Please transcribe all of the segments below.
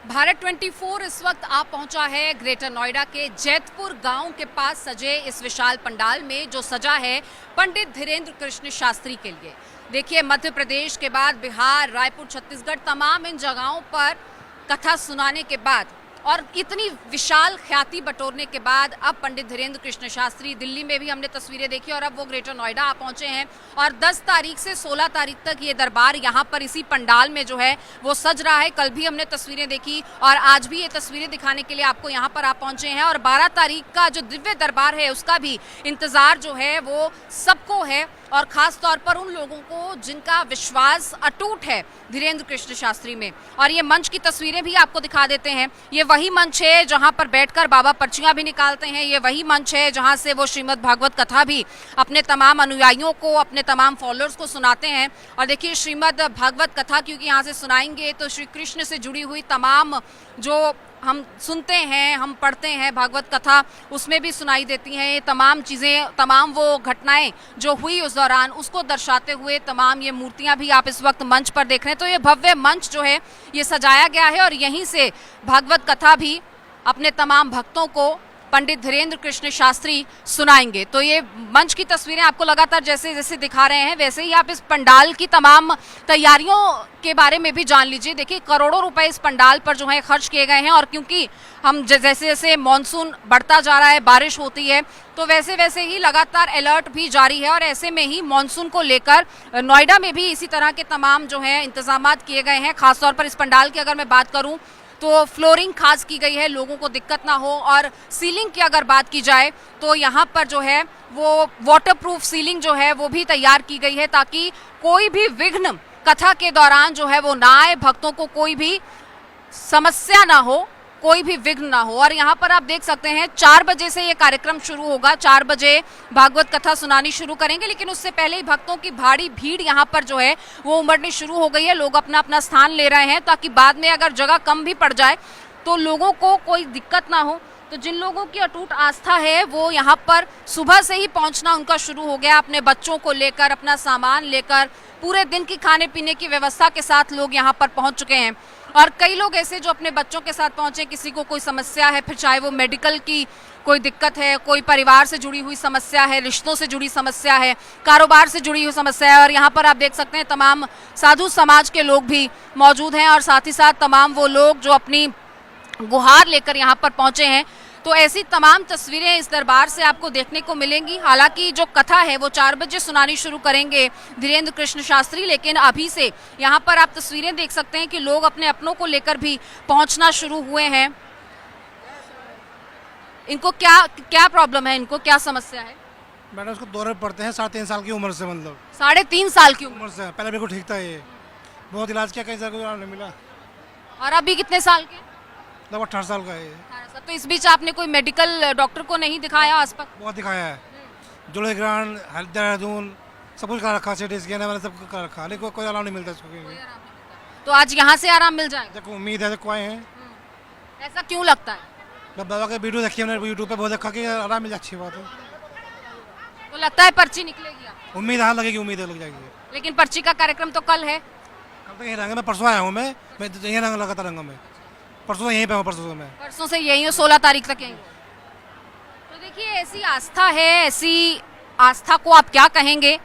भारत 24 इस वक्त आप पहुंचा है ग्रेटर नोएडा के जैतपुर गांव के पास सजे इस विशाल पंडाल में, जो सजा है पंडित धीरेन्द्र कृष्ण शास्त्री के लिए। देखिए, मध्य प्रदेश के बाद बिहार, रायपुर, छत्तीसगढ़, तमाम इन जगहों पर कथा सुनाने के बाद और इतनी विशाल ख्याति बटोरने के बाद अब पंडित धीरेन्द्र कृष्ण शास्त्री, दिल्ली में भी हमने तस्वीरें देखी और अब वो ग्रेटर नोएडा आ पहुंचे हैं और 10 तारीख से 16 तारीख तक ये दरबार यहाँ पर इसी पंडाल में जो है वो सज रहा है। कल भी हमने तस्वीरें देखी और आज भी ये तस्वीरें दिखाने के लिए आपको यहाँ पर आ पहुंचे हैं और 12 तारीख का जो दिव्य दरबार है उसका भी इंतजार जो है वो सबको है और खास तौर पर उन लोगों को जिनका विश्वास अटूट है धीरेन्द्र कृष्ण शास्त्री में। और ये मंच की तस्वीरें भी आपको दिखा देते हैं। ये वही मंच है जहां पर बैठकर बाबा पर्चियां भी निकालते हैं। ये वही मंच है जहां से वो श्रीमद् भागवत कथा भी अपने तमाम अनुयायियों को, अपने तमाम फॉलोअर्स को सुनाते हैं। और देखिए, श्रीमद् भागवत कथा क्योंकि यहाँ से सुनाएंगे तो श्री कृष्ण से जुड़ी हुई तमाम जो हम सुनते हैं, हम पढ़ते हैं भागवत कथा, उसमें भी सुनाई देती हैं ये तमाम चीज़ें, तमाम वो घटनाएं जो हुई उस दौरान, उसको दर्शाते हुए तमाम ये मूर्तियां भी आप इस वक्त मंच पर देख रहे हैं। तो ये भव्य मंच जो है ये सजाया गया है और यहीं से भागवत कथा भी अपने तमाम भक्तों को पंडित धीरेन्द्र कृष्ण शास्त्री सुनाएंगे। तो ये मंच की तस्वीरें आपको लगातार जैसे जैसे दिखा रहे हैं वैसे ही आप इस पंडाल की तमाम तैयारियों के बारे में भी जान लीजिए। देखिए, करोड़ों रुपए इस पंडाल पर जो है खर्च किए गए हैं और क्योंकि हम जैसे जैसे मॉनसून बढ़ता जा रहा है, बारिश होती है, तो वैसे वैसे ही लगातार अलर्ट भी जारी है और ऐसे में ही मॉनसून को लेकर नोएडा में भी इसी तरह के तमाम जो है इंतजाम किए गए हैं। खासतौर पर इस पंडाल की अगर मैं बात करूँ तो फ्लोरिंग खास की गई है, लोगों को दिक्कत ना हो। और सीलिंग की अगर बात की जाए तो यहाँ पर जो है वो वाटरप्रूफ सीलिंग जो है वो भी तैयार की गई है ताकि कोई भी विघ्न कथा के दौरान जो है वो ना आए, भक्तों को कोई भी समस्या ना हो, कोई भी विघ्न ना हो। और यहाँ पर आप देख सकते हैं 4 बजे से ये कार्यक्रम शुरू होगा। 4 बजे भागवत कथा सुनानी शुरू करेंगे, लेकिन उससे पहले ही भक्तों की भारी भीड़ यहाँ पर जो है वो उमड़नी शुरू हो गई है। लोग अपना अपना स्थान ले रहे हैं ताकि बाद में अगर जगह कम भी पड़ जाए तो लोगों को कोई दिक्कत ना हो। तो जिन लोगों की अटूट आस्था है वो यहाँ पर सुबह से ही पहुँचना उनका शुरू हो गया, अपने बच्चों को लेकर, अपना सामान लेकर, पूरे दिन की खाने पीने की व्यवस्था के साथ लोग यहाँ पर पहुँच चुके हैं। और कई लोग ऐसे जो अपने बच्चों के साथ पहुंचे, किसी को कोई समस्या है, फिर चाहे वो मेडिकल की कोई दिक्कत है, कोई परिवार से जुड़ी हुई समस्या है, रिश्तों से जुड़ी समस्या है, कारोबार से जुड़ी हुई समस्या है। और यहाँ पर आप देख सकते हैं तमाम साधु समाज के लोग भी मौजूद हैं और साथ ही साथ तमाम वो लोग जो अपनी गुहार लेकर यहाँ पर पहुंचे हैं। तो ऐसी तमाम तस्वीरें इस दरबार से आपको देखने को मिलेंगी। हालांकि जो कथा है वो 4 बजे सुनानी शुरू करेंगे धीरेन्द्र कृष्ण शास्त्री, लेकिन अभी से यहाँ पर आप तस्वीरें देख सकते हैं कि लोग अपने अपनों को लेकर भी पहुंचना शुरू हुए हैं। इनको क्या क्या प्रॉब्लम है, इनको क्या समस्या है? मैडम, उसको दौरे पड़ते हैं 3.5 साल की उम्र से, मतलब 3.5 साल की उम्र से। पहले मेरे को ठीक था, ये बहुत इलाज किया, कहीं से कोई इलाज नहीं मिला। और अभी कितने साल के? लगभग 18 साल का है। तो इस बीच आपने कोई मेडिकल डॉक्टर को नहीं दिखाया आसपास? बहुत दिखाया है, जुड़े ग्रांड, देहरादून, सब कुछ करा रखा, सिटी स्कैन वाला सब करा रखा, लेकिन कोई आराम नहीं मिलता इसको कहीं। तो आज यहाँ से आराम मिल जाएगा? देखो, उम्मीद है, देखो आए हैं। ऐसा क्यों लगता है? जब बाबा के वीडियो देखी हमने यूट्यूब पे, बहुत देखा कि आराम मिल जाए, अच्छी बात है। तो लगता है पर्ची निकलेगी? उम्मीद हाँ लगेगी, उम्मीद है लग जाएगी। लेकिन पर्ची का कार्यक्रम तो कल है। कल तक यहीं रहेंगे, मैं परसों आया हूँ, मैं यहीं रंग लगाता रहूँगा, मैं परसों यहीं पे हूँ, परसों से यहीं हो, 16 तारीख तक यहीं। तो देखिए, ऐसी आस्था है, ऐसी आस्था को आप क्या कहेंगे?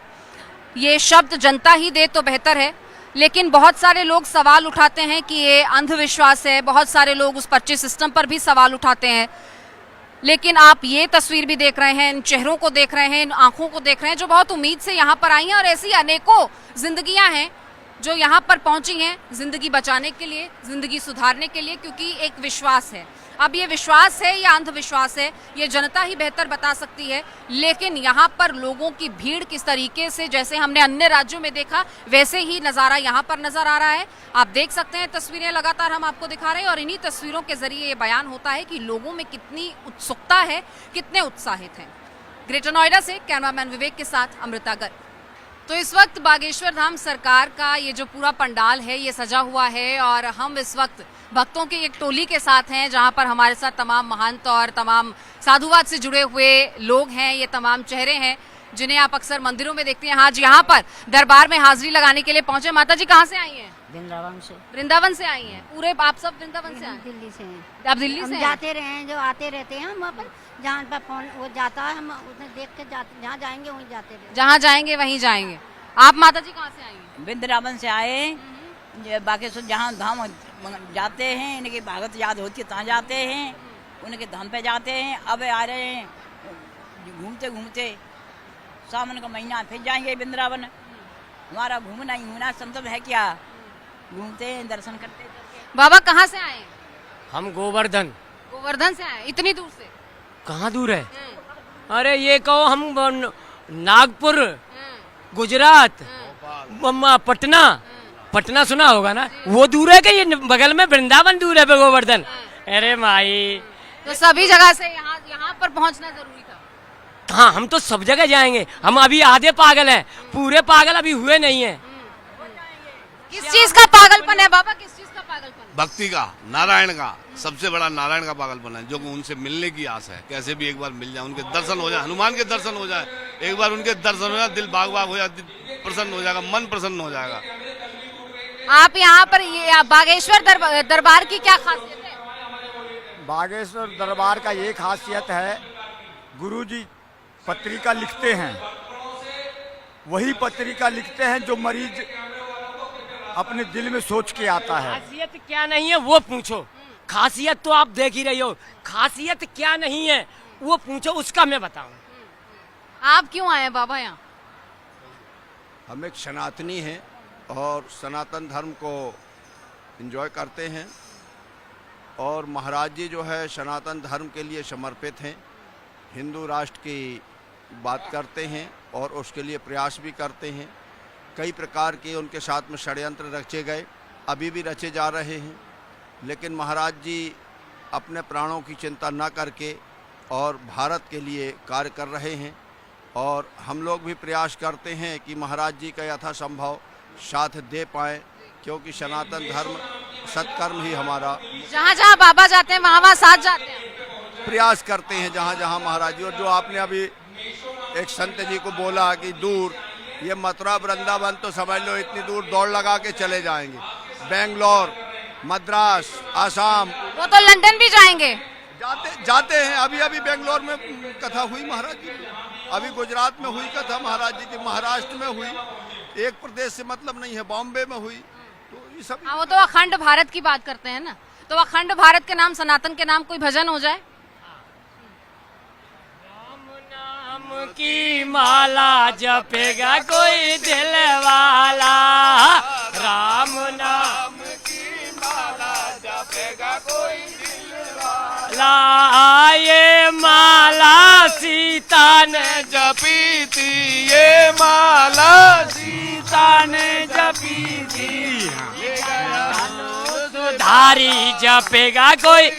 ये शब्द जनता ही दे तो बेहतर है, लेकिन बहुत सारे लोग सवाल उठाते हैं कि ये अंधविश्वास है। बहुत सारे लोग उस पर्ची सिस्टम पर भी सवाल उठाते हैं। लेकिन आप ये तस्वीर भी देख रहे हैं, इन चेहरों को देख रहे हैं, इन आंखों को देख रहे हैं जो बहुत उम्मीद से यहाँ पर आई हैं और ऐसी अनेकों जिंदगियां हैं जो यहाँ पर पहुंची हैं जिंदगी बचाने के लिए, जिंदगी सुधारने के लिए, क्योंकि एक विश्वास है। अब ये विश्वास है या अंधविश्वास है ये जनता ही बेहतर बता सकती है। लेकिन यहाँ पर लोगों की भीड़ किस तरीके से, जैसे हमने अन्य राज्यों में देखा, वैसे ही नज़ारा यहाँ पर नजर आ रहा है। आप देख सकते हैं, तस्वीरें लगातार हम आपको दिखा रहे हैं और इन्हीं तस्वीरों के जरिए ये बयान होता है कि लोगों में कितनी उत्सुकता है, कितने उत्साहित हैं। ग्रेटर नोएडा से कैमरामैन विवेक के साथ अमृता गर्ग। तो इस वक्त बागेश्वर धाम सरकार का ये जो पूरा पंडाल है ये सजा हुआ है और हम इस वक्त भक्तों की एक टोली के साथ हैं जहां पर हमारे साथ तमाम महंत और तमाम साधुवाद से जुड़े हुए लोग हैं। ये तमाम चेहरे हैं जिन्हें आप अक्सर मंदिरों में देखते हैं। आज यहाँ पर दरबार में हाजिरी लगाने के लिए पहुंचे। माता जी कहाँ से आई हैं? वृंदावन से। वृंदावन से आई हैं पूरे आप सब वृंदावन से आए हैं? दिल्ली से हैं। आप दिल्ली हम से हैं? जाते रहे हैं, जो आते रहते हैं हम अपन जहाँ पर फोन वो जाता है हम उसने देख के जाते, जहाँ जाएंगे वहीं जाते रहते जहाँ जाएंगे वहीं जाएंगे। आप माता जी कहाँ से आई हैं? वृंदावन से आए बाकी सब जहाँ धाम जाते हैं, इनकी भागवत याद होती है तहाँ जाते हैं, उनके धाम पे जाते हैं। अब आ रहे हैं घूमते घूमते, सावन का महीना फिर जाएंगे वृंदावन। हमारा घूमना ही होना संतब है क्या, घूमते हैं दर्शन करते करते। बाबा कहाँ से आए हैं? हम गोवर्धन। गोवर्धन से आए इतनी दूर से? कहाँ दूर है? अरे ये कहो हम नागपुर, गुजरात, पटना, पटना सुना होगा ना, वो दूर है कि ये बगल में वृंदावन दूर है गोवर्धन? अरे माई, तो सभी जगह से यहाँ पर पहुँचना जरूरी था। हाँ हम तो सब जगह जाएंगे, हम अभी आधे पागल हैं, पूरे पागल अभी हुए नहीं हैं। किस चीज का पागलपन है बाबा, किस चीज का पागलपन? भक्ति का, नारायण का, सबसे बड़ा नारायण का पागलपन है, जो कि उनसे मिलने की आस है। कैसे भी एक बार मिल जाए, उनके दर्शन हो जाए, हनुमान के दर्शन हो जाए, एक बार उनके दर्शन हो जाए, दिल बाग बाग हो जाए, दिल प्रसन्न हो जाएगा, मन प्रसन्न हो जाएगा। आप यहाँ पर ये बागेश्वर दरबार की क्या खासियत है? बागेश्वर दरबार का ये खासियत है, गुरुजी पत्रिका लिखते हैं, वही पत्रिका लिखते हैं जो मरीज अपने दिल में सोच के आता है। खासियत क्या नहीं है वो पूछो, खासियत तो आप देख ही रही हो, खासियत क्या नहीं है वो पूछो, उसका मैं बताऊं। आप क्यों आए बाबा यहाँ? हम एक सनातनी हैं और सनातन धर्म को एंजॉय करते हैं, और महाराज जी जो है सनातन धर्म के लिए समर्पित हैं, हिंदू राष्ट्र की बात करते हैं और उसके लिए प्रयास भी करते हैं। कई प्रकार के उनके साथ में षड्यंत्र रचे गए, अभी भी रचे जा रहे हैं, लेकिन महाराज जी अपने प्राणों की चिंता न करके और भारत के लिए कार्य कर रहे हैं, और हम लोग भी प्रयास करते हैं कि महाराज जी का यथासंभव साथ दे पाएँ, क्योंकि सनातन धर्म सत्कर्म ही हमारा। जहाँ जहाँ बाबा जाते हैं वहाँ वहाँ साथ जाते हैं, प्रयास करते हैं जहाँ जहाँ महाराज जी। और जो आपने अभी एक संत जी को बोला कि दूर, ये मथुरा वृंदावन तो समझ लो इतनी दूर दौड़ लगा के चले जाएंगे, बेंगलोर, मद्रास, आसाम, वो तो लंदन भी जाएंगे। जाते हैं। अभी अभी बेंगलोर में कथा हुई महाराज जी की, अभी गुजरात में हुई कथा महाराज जी की, महाराष्ट्र में हुई, एक प्रदेश से मतलब नहीं है, बॉम्बे में हुई, तो ये सब। हाँ वो तो अखंड भारत की बात करते हैं ना, तो अखंड भारत के नाम, सनातन के नाम कोई भजन हो जाए। राम की माला जपेगा कोई दिल वाला, राम नाम की माला जपेगा कोई दिल वाला। ये माला सीता ने जपी थी, ये माला सीता ने जपी थी, धारी जपेगा कोई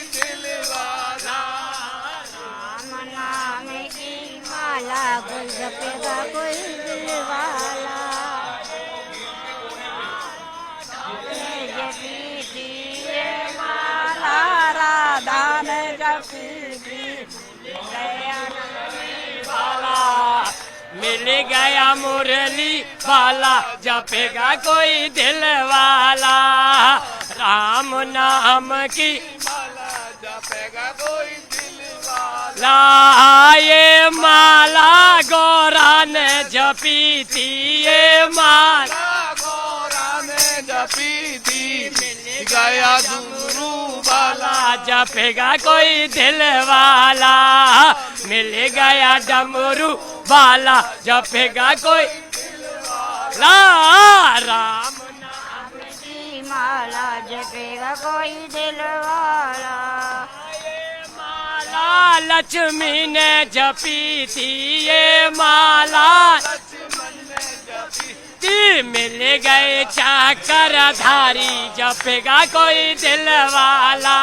कोई जपेगा कोई दिल वाला, जपी थी ये माला राधा ने जपी थी, मिल गया मुरली वाला जपेगा कोई दिल वाला, राम नाम की माला जपेगा कोई दिल वाला। ये माला गौरा ने जपी थी, ये माला गौरा ने जपी थी, मिल गया गुरु वाला जपेगा कोई दिल वाला, मिल गया डमरू वाला जपेगा कोई दिल वाला, राम नाम की माला जपेगा कोई दिल वाला। लक्ष्मी ने जपी थी, ये माला लक्ष्मण ने जपी थी, मिल गए चाकर धारी जपेगा कोई दिल वाला,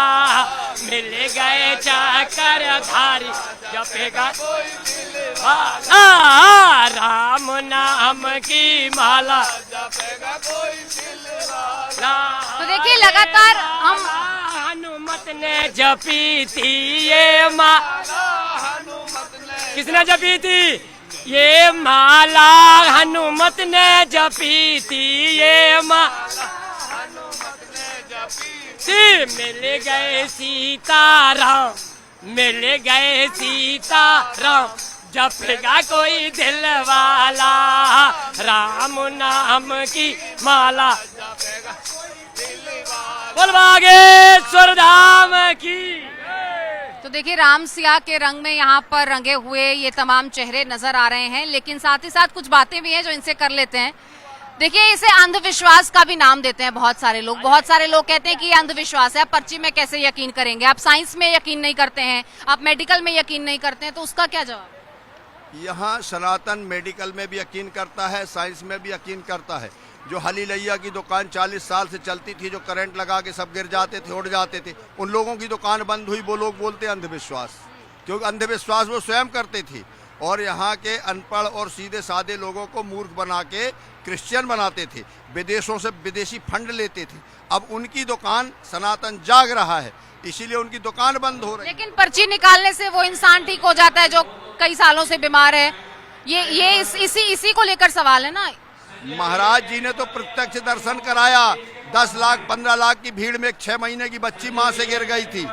मिल गए चाकर धारी जपेगा कोई दिल वाला, राम नाम की माला जपेगा कोई दिल वाला। तो देखिए लगातार हम हनुमत ने जपी थी, ये माला किसने जपी थी, ये माला हनुमत ने जपी थी, ये माला मिल गए सीताराम, मिल गए सीताराम, जपेगा कोई दिल वाला राम नाम की माला, बोल बागेश्वर धाम की। तो देखिए राम सिया के रंग में यहाँ पर रंगे हुए ये तमाम चेहरे नजर आ रहे हैं, लेकिन साथ ही साथ कुछ बातें भी हैं जो इनसे कर लेते हैं। देखिए इसे अंधविश्वास का भी नाम देते हैं बहुत सारे लोग। बहुत सारे लोग कहते हैं कि ये अंधविश्वास है, आप पर्ची में कैसे यकीन करेंगे, आप साइंस में यकीन नहीं करते हैं, आप मेडिकल में यकीन नहीं करते हैं, तो उसका क्या जवाब? यहाँ सनातन मेडिकल में भी यकीन करता है, साइंस में भी यकीन करता है। जो हली लैया की दुकान 40 साल से चलती थी, जो करंट लगा के सब गिर जाते थे, उड़ जाते थे, उन लोगों की दुकान बंद हुई, वो लोग बोलते हैं अंधविश्वास, क्योंकि अंधविश्वास वो स्वयं करते थे। और यहाँ के अनपढ़ और सीधे साधे लोगों को मूर्ख बना के क्रिश्चियन बनाते थे, विदेशों से विदेशी फंड लेते थे। अब उनकी दुकान सनातन जाग रहा है, इसीलिए उनकी दुकान बंद हो रही है। लेकिन पर्ची निकालने से वो इंसान ठीक हो जाता है जो कई सालों से बीमार है, इसी को लेकर सवाल है ना। महाराज जी ने तो प्रत्यक्ष दर्शन कराया। 10 लाख 15 लाख की भीड़ में एक 6 महीने की बच्ची माँ से गिर गई थी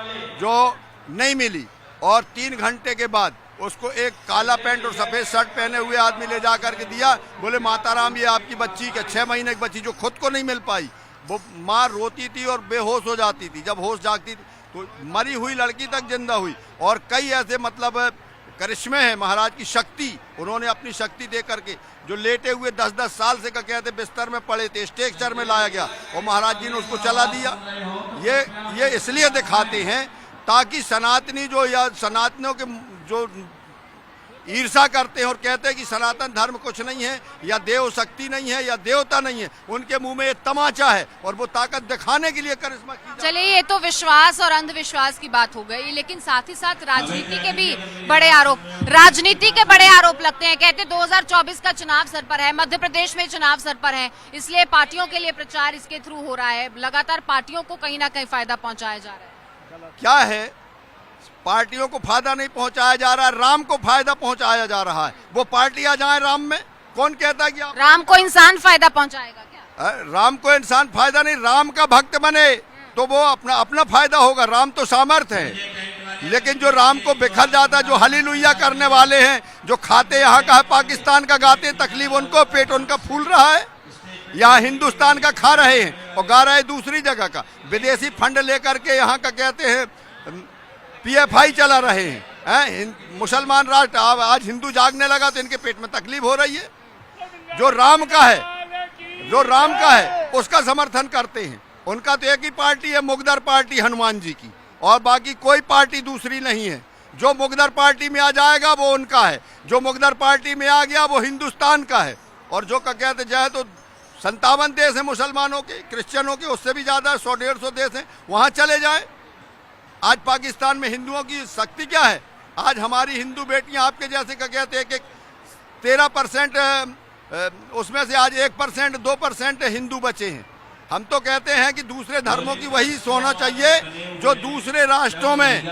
जो नहीं मिली, और 3 घंटे के बाद उसको एक काला पैंट और सफेद शर्ट पहने हुए आदमी ले जा करके दिया, बोले माता राम ये आपकी बच्ची के 6 महीने की बच्ची जो खुद को नहीं मिल पाई। वो माँ रोती थी और बेहोश हो जाती थी, जब होश जागती थी तो मरी हुई लड़की तक जिंदा हुई। और कई ऐसे मतलब करिश्मे हैं महाराज की शक्ति, उन्होंने अपनी शक्ति दे करके जो लेटे हुए 10-10 साल से कहते बिस्तर में पड़े थे, स्ट्रेचर में लाया गया और महाराज जी ने उसको चला दिया। ये इसलिए दिखाते हैं ताकि सनातनी जो या सनातनियों के जो ईर्षा करते हैं और कहते हैं कि सनातन धर्म कुछ नहीं है या देव शक्ति नहीं है या देवता नहीं है, उनके मुंह में ये तमाचा है और वो ताकत दिखाने के लिए करिश्मा की। चलिए ये तो विश्वास और अंधविश्वास की बात हो गई, लेकिन साथ ही साथ राजनीति के भी बड़े आरोप लगते हैं। कहते 2024 का चुनाव सर पर है, मध्य प्रदेश में चुनाव सर पर है, इसलिए पार्टियों के लिए प्रचार इसके थ्रू हो रहा है, लगातार पार्टियों को कहीं ना कहीं फायदा पहुंचाया जा रहा है। क्या है, पार्टियों को फायदा नहीं पहुंचाया जा रहा है, राम को फायदा पहुंचाया जा रहा है। वो पार्टियां जाए राम में, कौन कहता है कि राम को इंसान फायदा पहुंचाएगा क्या? राम को इंसान फायदा नहीं, राम का भक्त बने तो वो अपना फायदा होगा। राम तो सामर्थ्य है, लेकिन जो राम को बिखर जाता है, जो हालेलुया करने वाले हैं, जो खाते यहाँ का है पाकिस्तान का गाते, तकलीफ उनको, पेट उनका फूल रहा है, यहाँ हिंदुस्तान का खा रहे हैं और गा रहे हैं दूसरी जगह का। विदेशी फंड लेकर के यहाँ का कहते हैं PFI चला रहे हैं, मुसलमान राष्ट्र। आज हिंदू जागने लगा तो इनके पेट में तकलीफ हो रही है। जो राम का है उसका समर्थन करते हैं। उनका तो एक ही पार्टी है, मुगदर पार्टी हनुमान जी की, और बाकी कोई पार्टी दूसरी नहीं है। जो मुगदर पार्टी में आ जाएगा वो उनका है, जो मुगदर पार्टी में आ गया वो हिंदुस्तान का है। और जो कहते जाए तो 57 देश है मुसलमानों के, क्रिश्चियनों के उससे भी ज्यादा 100-150 देश हैं, वहां चले जाए। आज पाकिस्तान में हिंदुओं की शक्ति क्या है? आज हमारी हिंदू बेटियां आपके जैसे का कहते हैं कि 13% उसमें से आज 1% 2% हिंदू बचे हैं। हम तो कहते हैं कि दूसरे धर्मों की वही होना चाहिए जो दूसरे राष्ट्रों में,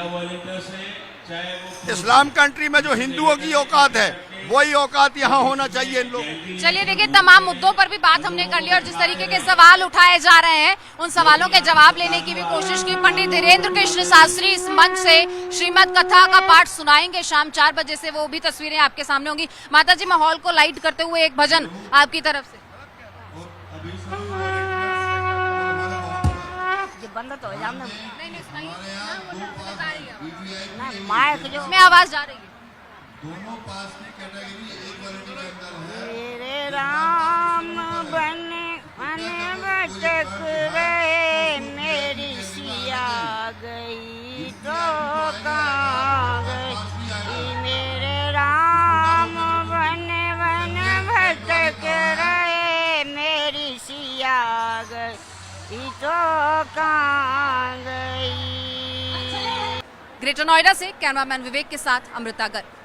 इस्लाम कंट्री में जो हिंदुओं की औकात है वही औकात यहाँ होना चाहिए इन लोगों। चलिए देखिए तमाम मुद्दों पर भी बात हमने कर ली और जिस तरीके के सवाल उठाए जा रहे हैं उन सवालों के जवाब लेने की भी कोशिश की। पंडित धीरेन्द्र कृष्ण शास्त्री इस मंच से श्रीमद् कथा का पाठ सुनाएंगे शाम 4 बजे से, वो भी तस्वीरें आपके सामने होंगी। माता जी माहौल को लाइट करते हुए एक भजन आपकी तरफ से। बंद तो हो जाओ ना, नहीं सुनाइए माइक जो में आवाज जा रही है। मेरे राम बन भटक रहे, मेरी सिया गई तो कहाँ गई। मेरे राम बन भटक रहे, मेरी सिया गई तो कहाँ गई। ग्रेटर नोएडा से कैमरामैन विवेक के साथ अमृता गर्ग।